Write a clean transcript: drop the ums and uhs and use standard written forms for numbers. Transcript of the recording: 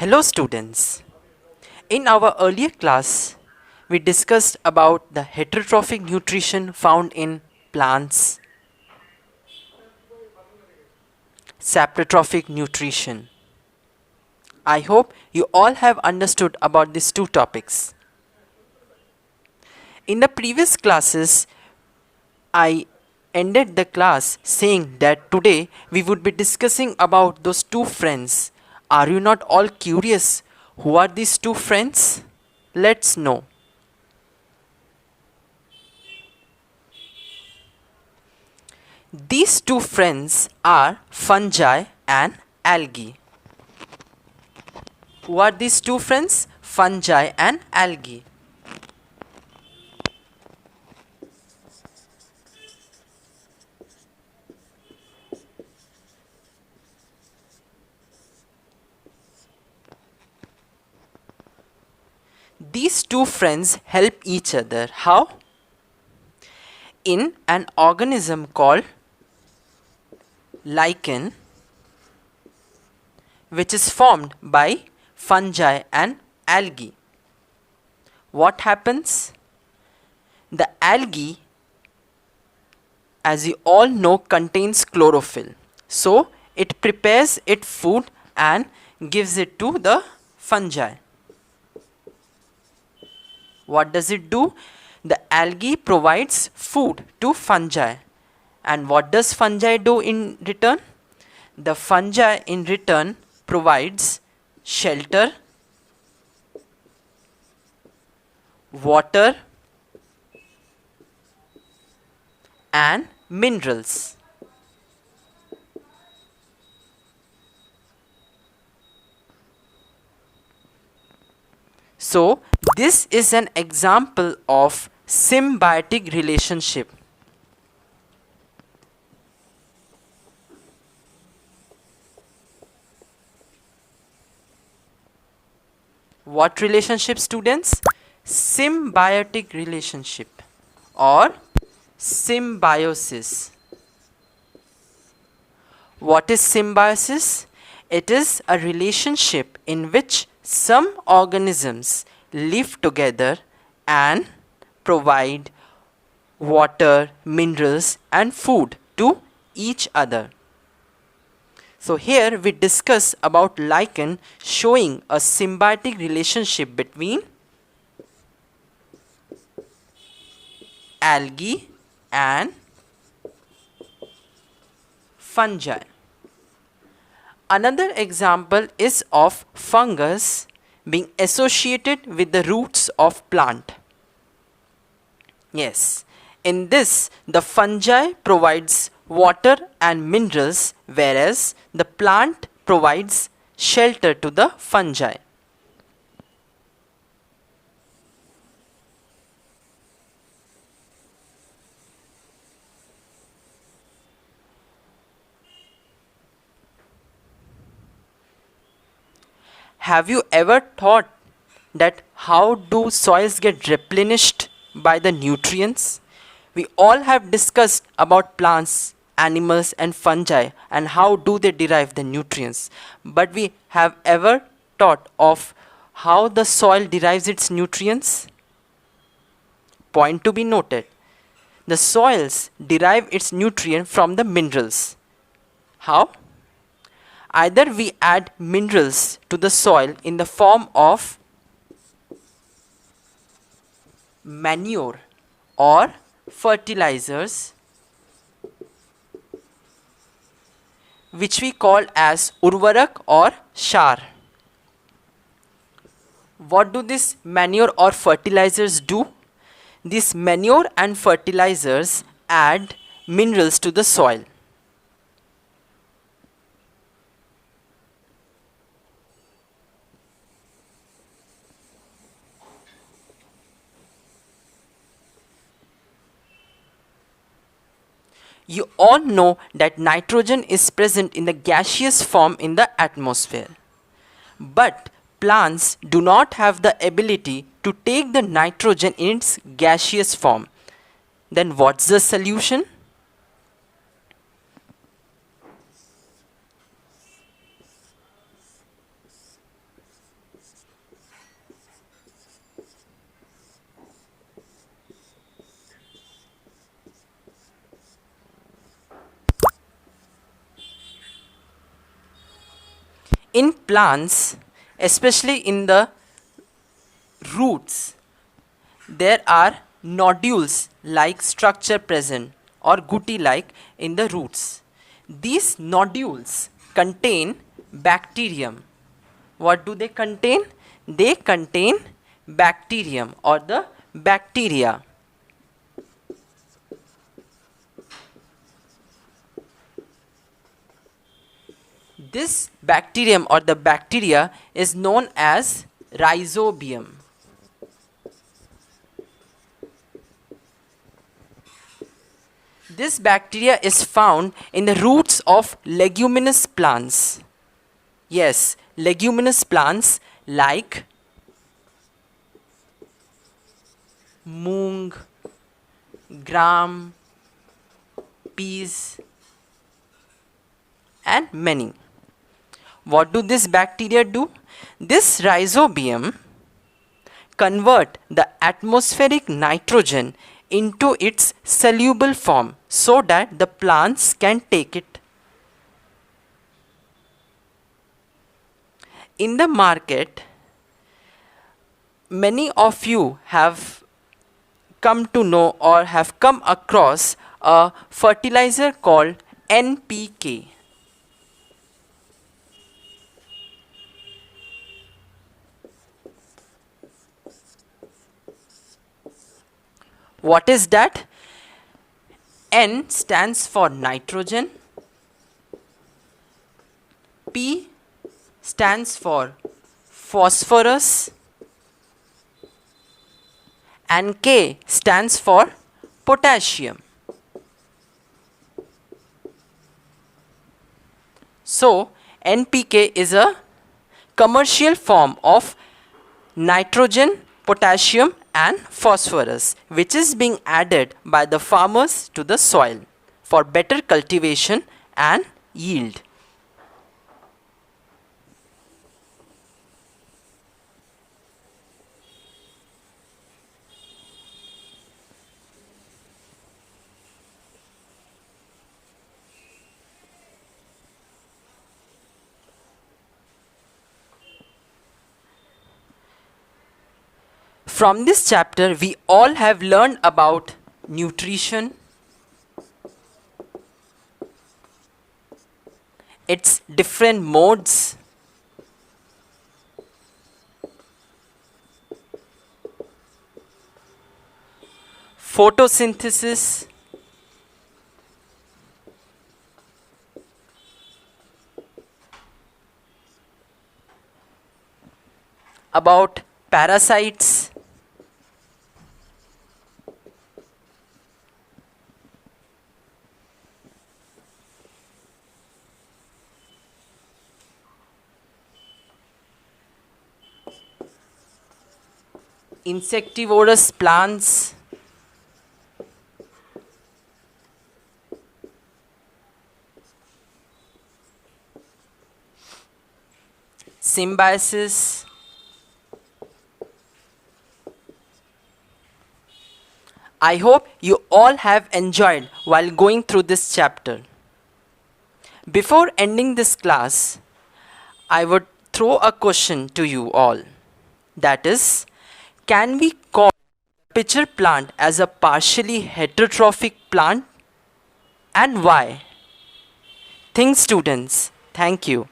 Hello students. In our earlier class, we discussed about the heterotrophic nutrition found in plants, saprotrophic nutrition. I hope you all have understood about these two topics. In the previous classes, I ended the class saying that today we would be discussing about those two friends. Are you not all curious? Who are these two friends? Let's know. These two friends are fungi and algae. Who are these two friends? Fungi and algae. These two friends help each other. How? In an organism called lichen, which is formed by fungi and algae. What happens? The algae, as you all know, contains chlorophyll. So it prepares its food and gives it to the fungi. What does it do? The algae provides food to fungi. And what does fungi do in return? The fungi in return provides shelter, water, and minerals. So, this is an example of symbiotic relationship. What relationship, students? Symbiotic relationship or symbiosis. What is symbiosis? It is a relationship in which some organisms live together and provide water, minerals, and food to each other. So here we discuss about lichen showing a symbiotic relationship between algae and fungi. Another example is of fungus being associated with the roots of plant. Yes, in this the fungi provides water and minerals, whereas the plant provides shelter to the fungi. Have you ever thought that how do soils get replenished by the nutrients? We all have discussed about plants, animals and fungi and how do they derive the nutrients. But we have ever thought of how the soil derives its nutrients? Point to be noted. The soils derive its nutrient from the minerals. How? Either we add minerals to the soil in the form of manure or fertilizers, which we call as urvarak or char. What do these manure or fertilizers do? These manure and fertilizers add minerals to the soil. You all know that nitrogen is present in the gaseous form in the atmosphere. But plants do not have the ability to take the nitrogen in its gaseous form. Then what's the solution? In plants, especially in the roots, there are nodules like structure present or gutti like in the roots. These nodules contain bacterium. What do they contain? They contain bacterium or the bacteria. This bacterium or the bacteria is known as rhizobium. This bacteria is found in the roots of leguminous plants. Yes, leguminous plants like moong, gram, peas, and many. What do this bacteria do? This rhizobium convert the atmospheric nitrogen into its soluble form so that the plants can take it. In the market, many of you have come to know or have come across a fertilizer called NPK. What is that? N stands for nitrogen, P stands for phosphorus, and K stands for potassium. So, NPK is a commercial form of nitrogen, potassium, and phosphorus, which is being added by the farmers to the soil for better cultivation and yield. From this chapter, we all have learned about nutrition, its different modes, photosynthesis, about parasites, insectivorous plants, symbiosis. I hope you all have enjoyed while going through this chapter. Before ending this class, I would throw a question to you all. That is, can we call pitcher plant as a partially heterotrophic plant? And why? Think students. Thank you.